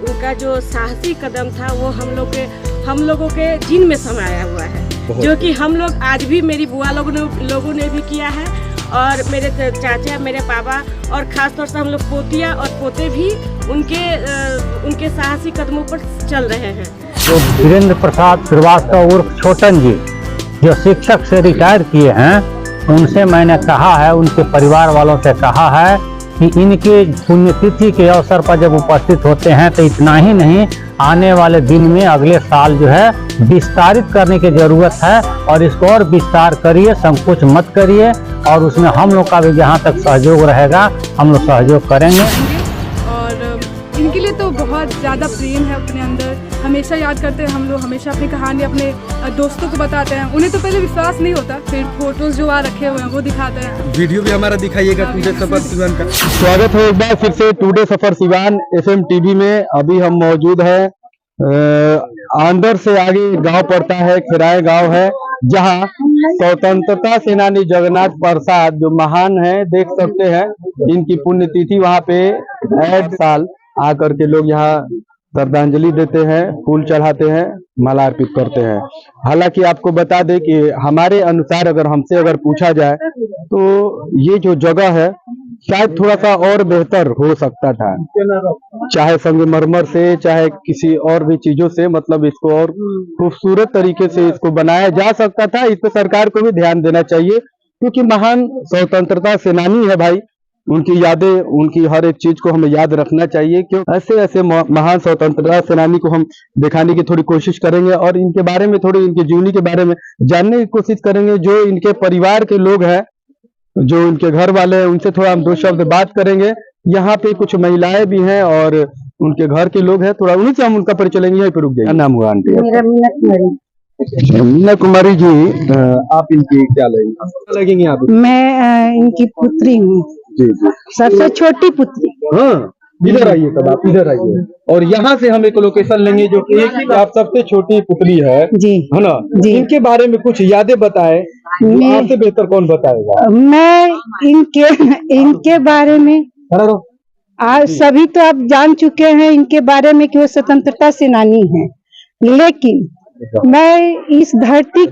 उनका जो साहसी कदम था वो हम लोगों के जीन में समाया हुआ है, जो कि हम लोग आज भी मेरी बुआ लोगों ने भी किया है, और मेरे चाचा, मेरे पापा, और ख़ास तौर से हम लोग पोतिया और पोते भी उनके साहसी कदमों पर चल रहे हैं। जो वीरेंद्र प्रसाद श्रीवास्तव उर्फ छोटन जी जो शिक्षक से रिटायर किए हैं, उनसे मैंने कहा है, उनके परिवार वालों से कहा है कि इनके पुण्यतिथि के अवसर पर जब उपस्थित होते हैं तो इतना ही नहीं, आने वाले दिन में अगले साल जो है विस्तारित करने की जरूरत है, और इसको और विस्तार करिए, संकोच मत करिए, और उसमें हम लोग का भी जहाँ तक सहयोग रहेगा हम लोग सहयोग करेंगे। और इनके लिए तो बहुत ज़्यादा प्रेम है अपने अंदर, हमेशा याद करते हैं हम लोग, हमेशा अपनी कहानी अपने दोस्तों को बताते हैं। उन्हें तो पहले विश्वास नहीं होता, फिर फोटोज जो वहाँ रखे हुए हैं वो दिखाते हैं। वीडियो भी हमारा दिखाइएगा टुडे सफर सिवान का। स्वागत है एक बार फिर से टुडे सफर सिवान FM TV में। अभी हम मौजूद हैं आंदर से आगे गांव पड़ता है, खिराए गांव है, जहां स्वतंत्रता सेनानी जगन्नाथ प्रसाद जो महान है, देख सकते हैं इनकी पुण्यतिथि वहां पे हर साल आकर के लोग यहाँ श्रद्धांजलि देते हैं, फूल चढ़ाते हैं, माला अर्पित करते हैं। हालांकि आपको बता दें कि हमारे अनुसार अगर पूछा जाए तो ये जो जगह है शायद थोड़ा सा और बेहतर हो सकता था, चाहे संगमरमर से, चाहे किसी और भी चीजों से, मतलब इसको और खूबसूरत तरीके से इसको बनाया जा सकता था। इस पर सरकार को भी ध्यान देना चाहिए, क्योंकि महान स्वतंत्रता सेनानी है भाई, उनकी यादें, उनकी हर एक चीज को हमें याद रखना चाहिए। क्यों ऐसे महान स्वतंत्रता सेनानी को हम दिखाने की थोड़ी कोशिश करेंगे, और इनके बारे में थोड़ी, इनकी जीवनी के बारे में जानने की कोशिश करेंगे। जो इनके परिवार के लोग हैं, जो इनके घर वाले हैं, उनसे थोड़ा हम दो शब्द बात करेंगे। यहाँ पे कुछ महिलाएं भी हैं और उनके घर के लोग हैं, थोड़ा उन्हीं से हम उनका परिचय लेंगे। यहीं पे रुक जाइए। क्या नाम हुआ आंटी? मेरा मीना कुमारी। मीना कुमारी जी, आप इनकी क्या लगेंगे आप? मैं इनकी पुत्री हूँ, सबसे छोटी पुत्री। हाँ, इधर आइए, तब आप इधर आइए, और यहाँ से हम एक लोकेशन लेंगे जो कि आप सबसे छोटी पुत्री है जी, है ना जी। इनके बारे में कुछ यादें बताएं, आपसे बेहतर कौन बताएगा? मैं इनके बारे में आज सभी तो आप जान चुके हैं इनके बारे में कि वो स्वतंत्रता सेनानी है, लेकिन मैं इस धरती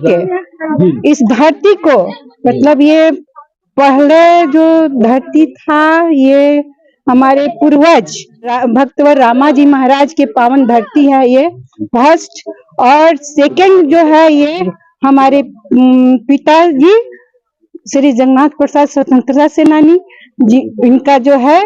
को मतलब ये पहले जो धरती था, ये हमारे पूर्वज भक्तवर रामा जी महाराज के पावन धरती है ये फर्स्ट, और सेकंड जो है ये हमारे पिताजी श्री जगन्नाथ प्रसाद स्वतंत्रता सेनानी जी, इनका जो है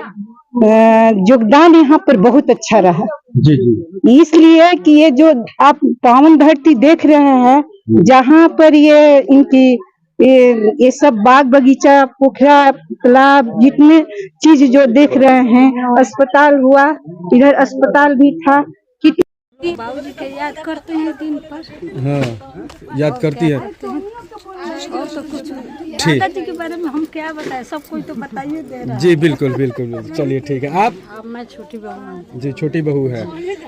योगदान यहाँ पर बहुत अच्छा रहा जी जी। इसलिए कि ये जो आप पावन धरती देख रहे हैं, जहाँ पर ये इनकी ये सब बाग बगीचा, पोखरा, तालाब, जितने चीज जो देख रहे हैं, अस्पताल हुआ, इधर अस्पताल भी था। बाबूजी के याद करते हैं दिन पर। हाँ, याद करती है। और तो कुछ ठीक, दादाजी के बारे में हम क्या बताएं, सब कोई तो बताइए दे रहा है। जी बिल्कुल बिल्कुल, चलिए ठीक है। आप? मैं छोटी बहू हूँ जी। छोटी बहू है,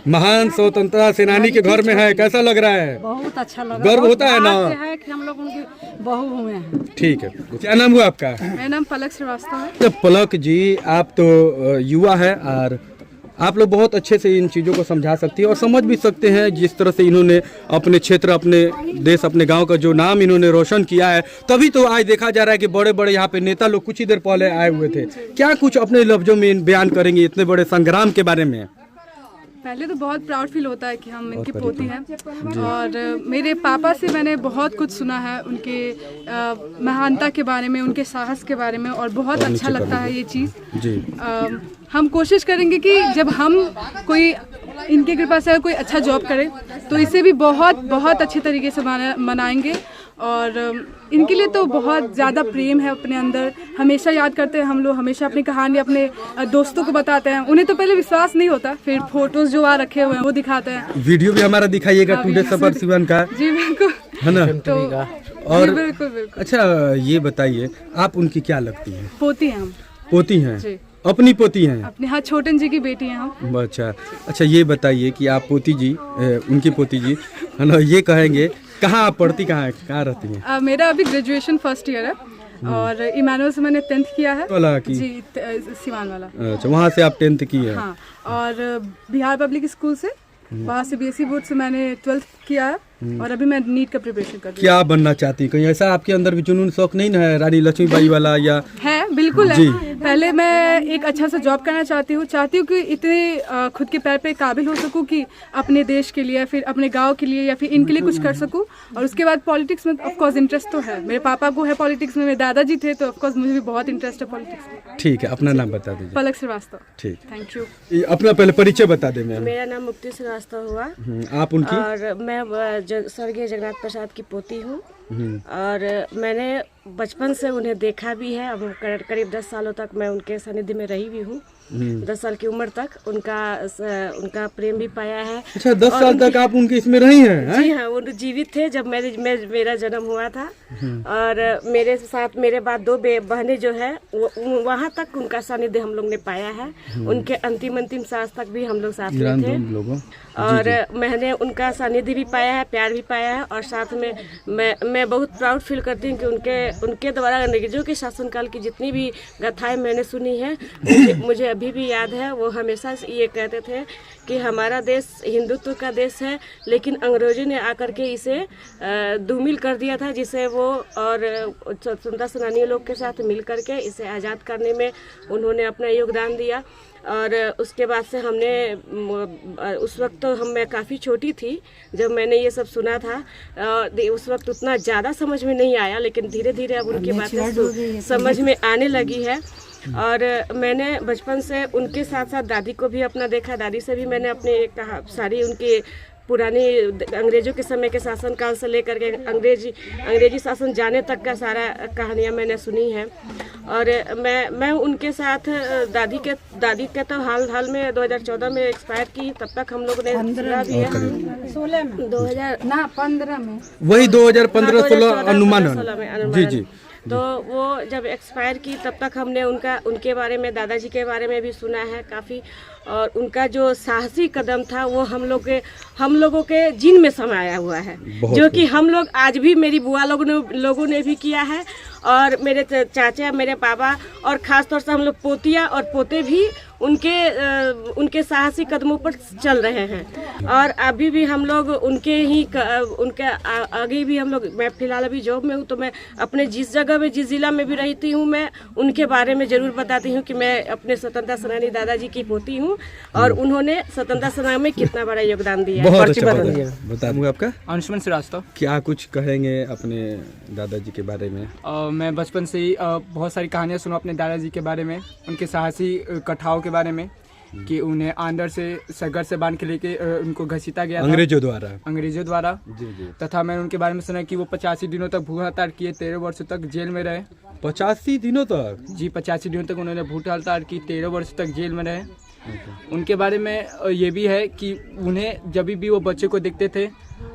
महान स्वतंत्रता सेनानी के घर में है, कैसा लग रहा है? बहुत अच्छा लगा, गर्व होता है ना है कि हम लोग उनकी बहू हुए हैं। ठीक है, क्या नाम हुआ आपका? मेरा नाम पलक श्रीवास्तव है। तो पलक जी, आप तो युवा है और आप लोग बहुत अच्छे से इन चीज़ों को समझा सकती है और समझ भी सकते हैं, जिस तरह से इन्होंने अपने क्षेत्र, अपने देश, अपने गांव का जो नाम इन्होंने रोशन किया है। तभी तो आज देखा जा रहा है कि बड़े बड़े यहाँ पे नेता लोग कुछ ही देर पहले आए हुए थे। क्या कुछ अपने लफ्जों में बयान करेंगे इतने बड़े संग्राम के बारे में? पहले तो बहुत प्राउड फील होता है कि हम इनकी पोती हैं, और मेरे पापा से मैंने बहुत कुछ सुना है उनके महानता के बारे में, उनके साहस के बारे में, और बहुत अच्छा लगता है ये चीज़ जी। हम कोशिश करेंगे कि जब हम कोई इनकी कृपा से कोई अच्छा जॉब करे तो इसे भी बहुत अच्छे तरीके से मनाएंगे। और इनके लिए तो बहुत ज़्यादा प्रेम है अपने अंदर, हमेशा याद करते हैं हम लोग, हमेशा अपनी कहानी अपने दोस्तों को बताते हैं। उन्हें तो पहले विश्वास नहीं होता, फिर फोटोज जो वहाँ रखे हुए हैं वो दिखाते हैं। वीडियो भी हमारा दिखाइएगा टुडे सफर सिवान का। जी बिल्कुल, है ना? तो और बिल्कुल। अच्छा, ये बताइए, आप उनकी क्या लगती है? पोती हैं हम। पोती हैं? अपनी पोती हैं? अपने, हाँ, छोटन जी की बेटी हैं हम। अच्छा, ये बताइए कि आप पोती जी, उनकी पोती जी, है ना, ये कहेंगे कहाँ आप पढ़ती, कहाँ रहती हैं? मेरा अभी ग्रेजुएशन फर्स्ट ईयर है, और इमानुअल से मैंने 10th किया है वाला की जी, सिवान वाला। अच्छा, वहाँ से आप 10th की है। हाँ, और बिहार पब्लिक स्कूल से, वहाँ से बीएससी बोर्ड से मैंने 12th किया है और अभी मैं नीट का प्रिपरेशन कर रही हूँ। क्या बनना चाहती, कहीं ऐसा आपके अंदर भी जुनून शौक नहीं ना है रानी लक्ष्मीबाई वाला? या है, बिल्कुल है। पहले मैं एक अच्छा सा जॉब करना चाहती हूँ कि इतने खुद के पैर पे काबिल हो सकूँ कि अपने देश के लिए, फिर अपने गांव के लिए या फिर इनके लिए कुछ कर सकूँ। और उसके बाद पॉलिटिक्स में ऑफ कोर्स इंटरेस्ट तो है, मेरे पापा को है पॉलिटिक्स में, मेरे दादाजी थे, तो ऑफ कोर्स मुझे भी बहुत इंटरेस्ट है पॉलिटिक्स में। ठीक है, अपना नाम बता दीजिए। पलक श्रीवास्तव। ठीक, थैंक यू। अपना पहले परिचय बता दें मैम। मेरा नाम मुक्ति श्रीवास्तव हुआ। आप उनकी? और मैं स्वर्गीय जगन्नाथ प्रसाद की पोती हूँ। और मैंने बचपन से उन्हें देखा भी है। अब करीब 10 सालों तक मैं उनके सानिध्य में रही भी हूँ। 10 साल की उम्र तक उनका प्रेम भी पाया है। अच्छा, 10 साल तक आप उनके इसमें रही हैं? जी हाँ, वो जीवित थे जब मेरा जन्म हुआ था। और मेरे साथ मेरे बाद 2 बहनें जो है वहाँ तक उनका सानिध्य हम लोग ने पाया है। उनके अंतिम सांस तक भी हम लोग साथ में थे। और मैंने उनका सानिध्य भी पाया है, प्यार भी पाया है। और साथ में मैं बहुत प्राउड फील करती हूँ कि उनके द्वारा अंग्रेजों के शासनकाल की जितनी भी गाथाएं मैंने सुनी है, मुझे अभी भी याद है। वो हमेशा ये कहते थे कि हमारा देश हिंदुत्व का देश है, लेकिन अंग्रेजों ने आकर के इसे धूमिल कर दिया था, जिसे वो और स्वतंत्रता सेनानियों लोग के साथ मिल करके इसे आज़ाद करने में उन्होंने अपना योगदान दिया। और उसके बाद से हमने उस वक्त तो मैं काफ़ी छोटी थी जब मैंने ये सब सुना था। उस वक्त उतना ज़्यादा समझ में नहीं आया, लेकिन धीरे धीरे अब उनकी बातें समझ में आने लगी है। और मैंने बचपन से उनके साथ साथ दादी को भी अपना देखा। दादी से भी मैंने अपने सारी उनकी पुरानी अंग्रेजों के समय के शासनकाल से लेकर के अंग्रेजी शासन जाने तक का सारा कहानियाँ मैंने सुनी है। और मैं उनके साथ दादी के तो हाल में 2014 में एक्सपायर की, तब तक हम लोग ने सुना भी है। 15 में वही 2015-16 अनुमान। जी। तो वो जब एक्सपायर की तब तक हमने उनके बारे में, दादाजी के बारे में भी सुना है काफ़ी। और उनका जो साहसी कदम था वो हम लोगों के जीन में समाया हुआ है, जो कि हम लोग आज भी, मेरी बुआ लोगों ने भी किया है। और मेरे चाचा, मेरे पापा और ख़ास तौर से हम लोग पोतिया और पोते भी उनके साहसी कदमों पर चल रहे हैं। और अभी भी हम लोग उनके आगे भी हम लोग, मैं फिलहाल अभी जॉब में हूँ, तो मैं अपने जिस जगह में, जिस ज़िला में भी रहती हूँ, मैं उनके बारे में ज़रूर बताती हूँ कि मैं अपने स्वतंत्रता सेनानी दादाजी की पोती हूँ और उन्होंने स्वतंत्रता सेना में कितना बड़ा योगदान दिया। बहुत अच्छा बता दूँगा। आपका? अंशुमन श्रीवास्तव। क्या कुछ कहेंगे अपने दादाजी के बारे में? मैं बचपन से ही बहुत सारी कहानियाँ सुना अपने दादाजी के बारे में, उनके साहसी कथाओं के बारे में, कि उन्हें आंदर से सगर से बांध के लेके उनको घसीटा गया अंग्रेजों द्वारा। जी। तथा मैंने उनके बारे में सुना कि वो 85 दिनों तक भूख हड़ताल किए, 13 वर्षों तक जेल में रहे। 85 दिनों तक? जी, 85 दिनों तक उन्होंने भूख हड़ताल की, 13 वर्ष तक जेल में रहे। उनके बारे में ये भी है कि उन्हें जब भी वो बच्चे को देखते थे,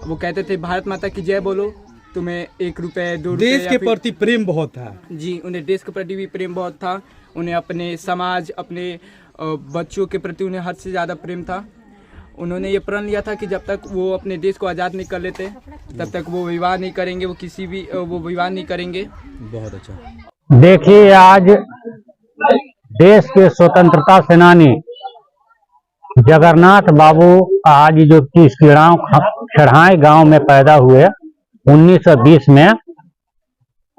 वो कहते थे भारत माता की जय बोलो, तुम्हें 1 रुपये 2 रुपये। देश के प्रति प्रेम बहुत था। जी, उन्हें देश के प्रति भी प्रेम बहुत था। उन्हें अपने समाज, अपने बच्चों के प्रति उन्हें हद से ज़्यादा प्रेम था। उन्होंने ये प्रण लिया था कि जब तक वो अपने देश को आज़ाद नहीं कर लेते तब तक वो विवाह नहीं करेंगे, वो विवाह नहीं करेंगे। बहुत अच्छा। देखिए, आज देश के स्वतंत्रता सेनानी जगन्नाथ बाबू आज जो कि खेड़ाई गांव में पैदा हुए 1920 में,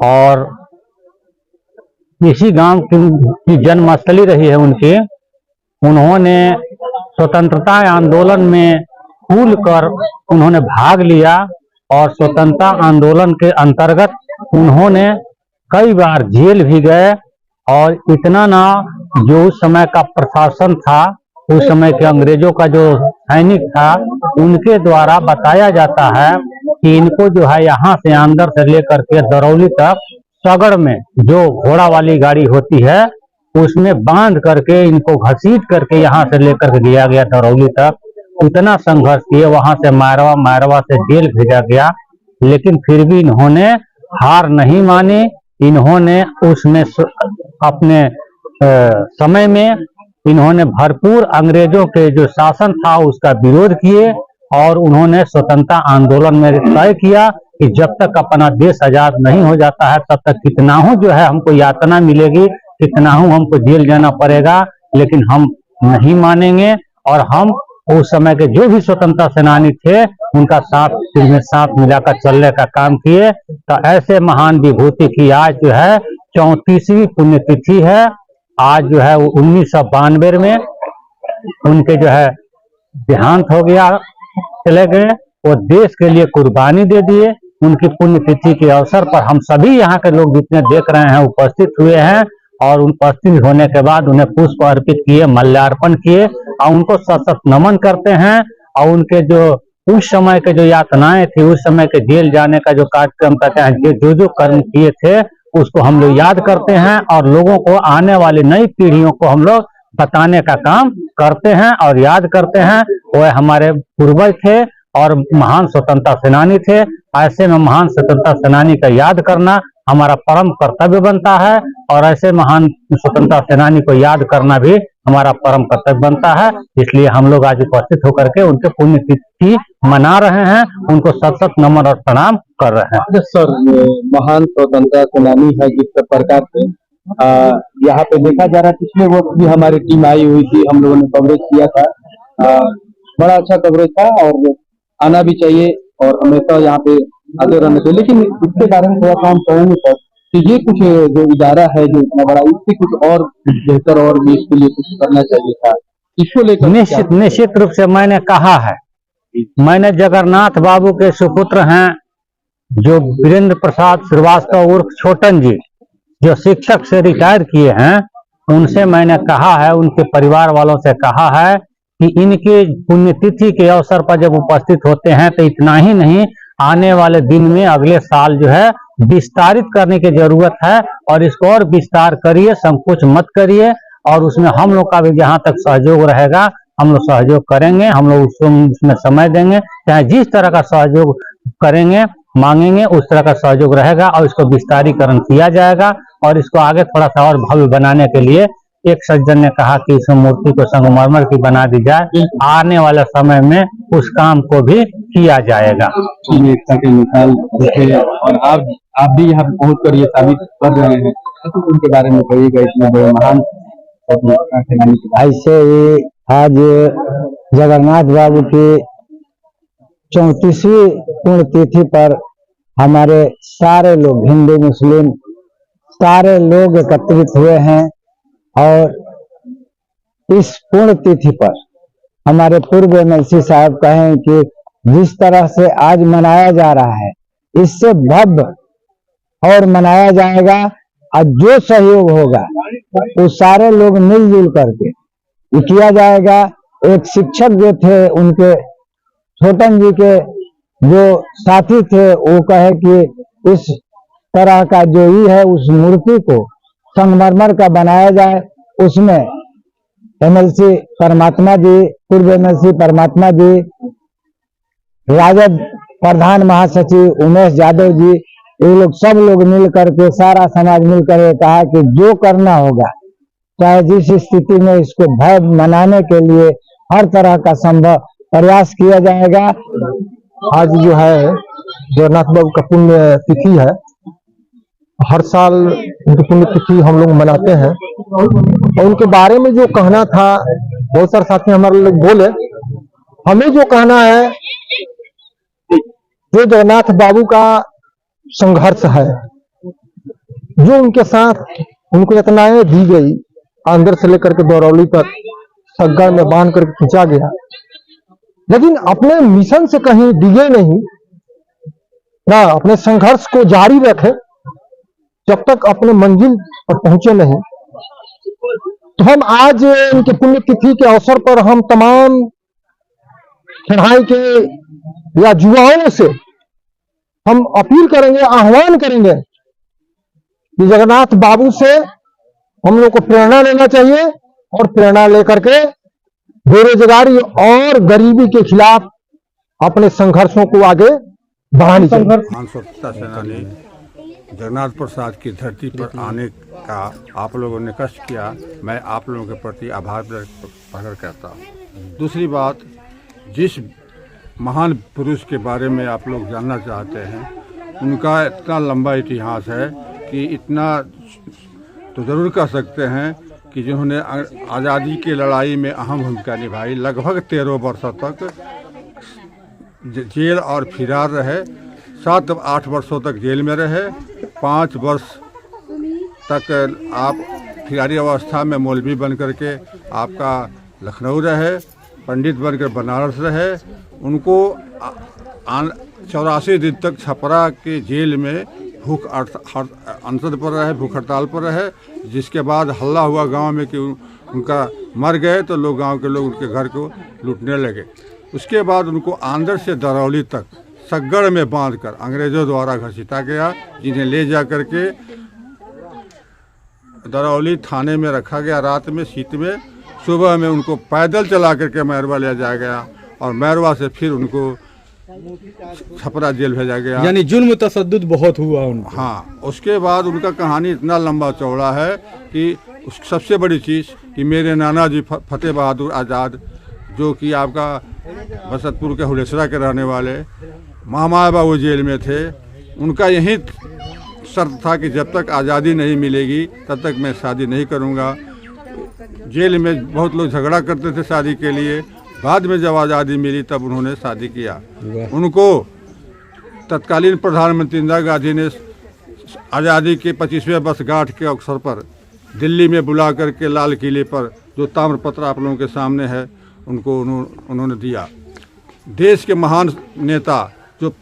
और इसी गांव की जन्मस्थली रही है उनकी। उन्होंने स्वतंत्रता आंदोलन में खुलकर उन्होंने भाग लिया और स्वतंत्रता आंदोलन के अंतर्गत उन्होंने कई बार जेल भी गए। और इतना ना, जो उस समय का प्रशासन था, उस समय के अंग्रेजों का जो सैनिक था, उनके द्वारा बताया जाता है कि इनको जो है यहाँ से अंदर से लेकर के दरौली तक सगड़ में जो घोड़ा वाली गाड़ी होती है उसमें बांध करके इनको घसीट करके यहाँ से लेकर के गया गया दरौली तक। इतना संघर्ष किए, वहां से मारवा से जेल भेजा गया, लेकिन फिर भी इन्होंने हार नहीं मानी। इन्होंने उसमें अपने समय में इन्होंने भरपूर अंग्रेजों के जो शासन था उसका विरोध किए और उन्होंने स्वतंत्रता आंदोलन में तय किया कि जब तक अपना देश आजाद नहीं हो जाता है तब तक कितना हो जो है हमको यातना मिलेगी, कितना हो हमको जेल जाना पड़ेगा, लेकिन हम नहीं मानेंगे। और हम उस समय के जो भी स्वतंत्रता सेनानी थे उनका साथ मिलाकर चलने का काम किए। तो ऐसे महान विभूति की आज जो है 34वीं पुण्यतिथि है। आज जो है 1992 में उनके जो है देहांत हो गया, चले गए। वो देश के लिए कुर्बानी दे दिए। उनकी पुण्यतिथि के अवसर पर हम सभी यहाँ के लोग जितने देख रहे हैं उपस्थित हुए हैं और उपस्थित होने के बाद उन्हें पुष्प अर्पित किए, माल्यार्पण किए और उनको सशक्त नमन करते हैं। और उनके जो उस समय के जो यातनाएं थी, उस समय के जेल जाने का जो कार्यक्रम था, जो कर्म किए थे उसको हम लोग याद करते हैं और लोगों को, आने वाली नई पीढ़ियों को हम लोग बताने का काम करते हैं और याद करते हैं। वह हमारे पूर्वज थे और महान स्वतंत्रता सेनानी थे। ऐसे में महान स्वतंत्रता सेनानी का याद करना हमारा परम कर्तव्य बनता है और ऐसे महान स्वतंत्रता सेनानी को याद करना भी हमारा परम कर्तव्य बनता है। इसलिए हम लोग आज उपस्थित होकर के उनके पुण्यतिथि मना रहे हैं, उनको सशक्त नमन और प्रणाम कर रहे हैं। सर, महान स्वतंत्रता सेनानी है जिस प्रकार से यहाँ पे देखा जा रहा है, पिछले वक्त भी हमारी टीम आई हुई थी, हम लोगों ने कवरेज किया था, बड़ा अच्छा कवरेज था और आना भी चाहिए और हमेशा यहाँ पे आगे रहना चाहिए। लेकिन इसके बारे में थोड़ा सा हम कहेंगे सर कि ये कुछ जो इदारा है जो इतना बड़ा, इससे कुछ और बेहतर और भी इसके लिए कुछ करना चाहिए था, इसको लेकर निश्चित रूप से मैंने कहा है। मैंने जगन्नाथ बाबू के सुपुत्र हैं जो वीरेंद्र प्रसाद श्रीवास्तव उर्फ छोटन जी, जो शिक्षक से रिटायर किए हैं, उनसे मैंने कहा है, उनके परिवार वालों से कहा है कि इनके पुण्यतिथि के अवसर पर जब उपस्थित होते हैं तो इतना ही नहीं, आने वाले दिन में अगले साल जो है विस्तारित करने की जरूरत है और इसको और विस्तार करिए, संकोच मत करिए। और उसमें हम लोग का भी जहाँ तक सहयोग रहेगा हम लोग सहयोग करेंगे, हम लोग उसमें समय देंगे, चाहे जिस तरह का सहयोग करेंगे मांगेंगे उस तरह का सहयोग रहेगा और इसको विस्तारीकरण किया जाएगा। और इसको आगे थोड़ा सा और भव्य बनाने के लिए एक सज्जन ने कहा कि इस मूर्ति को संगमरमर की बना दी जाए, आने वाले समय में उस काम को भी किया जाएगा। एकता के मिसाल और आप भी यहाँ पे पहुँच कर ये साबित कर रहे हैं, तो उनके बारे में कहिएगा, इतना बड़े महान ऐसे ही आज जगन्नाथ बाबू की 34वीं पुण्यतिथि पर हमारे सारे लोग, हिंदू मुस्लिम सारे लोग एकत्रित हुए हैं और इस पुण्यतिथि पर हमारे पूर्व एमएलसी साहब कहें कि जिस तरह से आज मनाया जा रहा है इससे भव्य और मनाया जाएगा और जो सहयोग होगा वो सारे लोग मिलजुल करके किया जाएगा। एक शिक्षक जो थे उनके छोटन जी के जो साथी थे वो कहे कि इस तरह का जो ही है उस मूर्ति को संगमरमर का बनाया जाए। उसमें एमएलसी परमात्मा जी, पूर्व एमएलसी परमात्मा जी, राजद प्रधान महासचिव उमेश यादव जी, ये लोग सब लोग मिल करके, सारा समाज मिल कर कहा कि जो करना होगा, चाहे जिस स्थिति में इसको भव्य मनाने के लिए हर तरह का संभव प्रयास किया जाएगा। आज जो है जगन्नाथ बाबू का पुण्य तिथि है, हर साल उनकी पुण्य तिथि हम लोग मनाते हैं और उनके बारे में जो कहना था बहुत सारे साथी हमारे लोग बोले, हमें जो कहना है जो जगन्नाथ बाबू का संघर्ष है, जो उनके साथ उनको यातनाएं दी गई, अंदर से लेकर के दौरौली तक सग्गा में बांध करके खींचा गया, लेकिन अपने मिशन से कहीं डिगे नहीं ना, अपने संघर्ष को जारी रखे जब तक अपने मंजिल पर पहुंचे नहीं। तो हम आज उनके पुण्यतिथि के अवसर पर हम तमाम खिड़ाई के या युवाओं से हम अपील करेंगे, आह्वान करेंगे कि जगन्नाथ बाबू से हम लोग को प्रेरणा लेना चाहिए और प्रेरणा लेकर के बेरोजगारी और गरीबी के खिलाफ अपने संघर्षों को आगे बढ़ानी चाहिए। स्वतंत्रता सेनानी जगन्नाथ प्रसाद की धरती पर आने का आप लोगों ने कष्ट किया, मैं आप लोगों के प्रति आभार प्रकट करता हूँ। दूसरी बात, जिस महान पुरुष के बारे में आप लोग जानना चाहते हैं उनका इतना लंबा इतिहास है कि इतना तो ज़रूर कह सकते हैं कि जिन्होंने आज़ादी की लड़ाई में अहम भूमिका निभाई। लगभग 13 वर्षों तक जेल और फरार रहे, 7-8 वर्षों तक जेल में रहे, 5 वर्ष तक आप फिरारी अवस्था में मौलवी बन करके आपका लखनऊ रहे, पंडित बनकर बनारस रहे। उनको 84 दिन तक छपरा के जेल में भूख अनशन पर रहे, भूख हड़ताल पर रहे, जिसके बाद हल्ला हुआ गांव में कि उनका मर गए तो लोग गांव के लोग उनके घर को लूटने लगे। उसके बाद उनको आंध्र से दरौली तक सग्गड़ में बांधकर अंग्रेज़ों द्वारा घसीटा गया, जिन्हें ले जा करके दरौली थाने में रखा गया रात में शीत में। सुबह में उनको पैदल चला करके मैरवा ले जाया गया और मैरवा से फिर उनको छपरा जेल भेजा गया। यानी जुल्म तशद्दुद बहुत हुआ उनको। हाँ, उसके बाद उनका कहानी इतना लंबा चौड़ा है कि सबसे बड़ी चीज़ कि मेरे नाना जी फतेह बहादुर आज़ाद, जो कि आपका बसतपुर के हुलेसरा के रहने वाले, महामाया बाबू जेल में थे। उनका यही शर्त था कि जब तक आज़ादी नहीं मिलेगी तब तक मैं शादी नहीं करूँगा। जेल में बहुत लोग झगड़ा करते थे शादी के लिए। बाद में जब आज़ादी मिली तब उन्होंने शादी किया। उनको तत्कालीन प्रधानमंत्री इंदिरा गांधी ने आज़ादी के 25वें वर्षगांठ के अवसर पर दिल्ली में बुला करके लाल किले पर जो ताम्रपत्र आप लोगों के सामने है उनको उन्होंने दिया। देश के महान नेता जो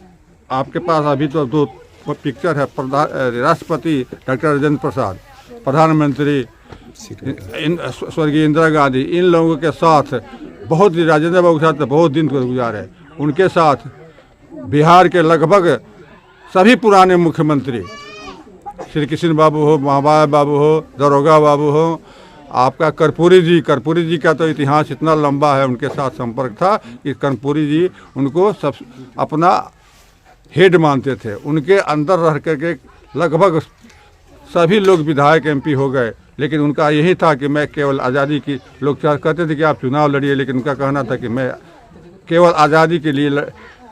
आपके पास अभी तो 2 पिक्चर है, राष्ट्रपति डॉक्टर राजेंद्र प्रसाद, प्रधानमंत्री स्वर्गीय इंदिरा गांधी, इन लोगों के साथ बहुत राजेंद्र बाबू के साथ बहुत दिन गुजारे। उनके साथ बिहार के लगभग सभी पुराने मुख्यमंत्री, श्री कृष्ण बाबू हो, महामाया बाबू हो, दरोगा बाबू हो, आपका कर्पूरी जी का तो इतिहास इतना लंबा है। उनके साथ संपर्क था कि कर्पूरी जी उनको सब अपना हेड मानते थे। उनके अंदर रह करके लगभग सभी लोग विधायक MP हो गए, लेकिन उनका यही था कि मैं केवल आज़ादी की, लोग कहते थे कि आप चुनाव लड़िए, लेकिन उनका कहना था कि मैं केवल आज़ादी के लिए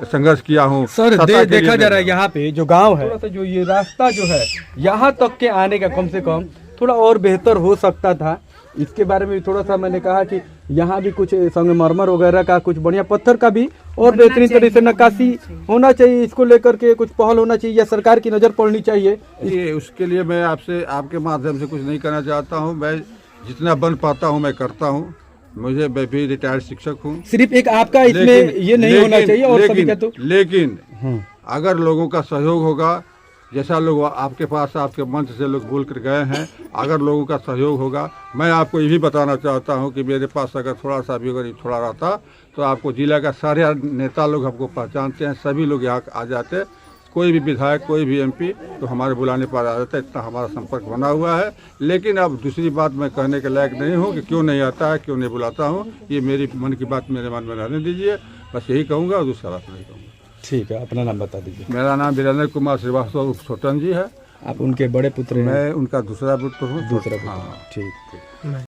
संघर्ष किया हूँ। सर देखा जा रहा है यहाँ पे जो गांव है, तो जो ये रास्ता जो है यहाँ तक के आने का कम से कम थोड़ा और बेहतर हो सकता था। इसके बारे में थोड़ा सा मैंने कहा कि यहाँ भी कुछ संगमरमर वगैरह का, कुछ बढ़िया पत्थर का भी और बेहतरीन तरीके से नक्काशी होना चाहिए। इसको लेकर के कुछ पहल होना चाहिए या सरकार की नज़र पड़नी चाहिए। ये उसके लिए मैं आपसे आपके माध्यम से कुछ नहीं करना चाहता हूँ। मैं जितना बन पाता हूँ मैं करता हूँ। मैं भी रिटायर्ड शिक्षक हूँ। सिर्फ एक आपका इसमें ये नहीं होना चाहिए और सभी का तो। लेकिन अगर लोगों का सहयोग होगा, जैसा लोग आपके पास आपके मंच से लोग बोल कर गए हैं, अगर लोगों का सहयोग होगा, मैं आपको ये भी बताना चाहता हूं कि मेरे पास अगर थोड़ा सा भी अगर थोड़ा रहता तो आपको जिला का सारे नेता लोग हमको पहचानते हैं, सभी लोग यहाँ आ जाते। कोई भी विधायक, कोई भी MP तो हमारे बुलाने पर आ जाता है, इतना हमारा संपर्क बना हुआ है। लेकिन अब दूसरी बात मैं कहने के लायक नहीं हूँ कि क्यों नहीं आता है, क्यों नहीं बुलाता हूँ। ये मेरी मन की बात मेरे मन में रहने दीजिए, बस यही कहूँगा और दूसरा बात नहीं कहूँगा। ठीक है, अपना नाम बता दीजिए। मेरा नाम वीरेंद्र कुमार श्रीवास्तव छोटन जी है। आप उनके बड़े पुत्र हैं? मैं उनका दूसरा पुत्र हूँ। दूसरा पुत्र, हाँ ठीक।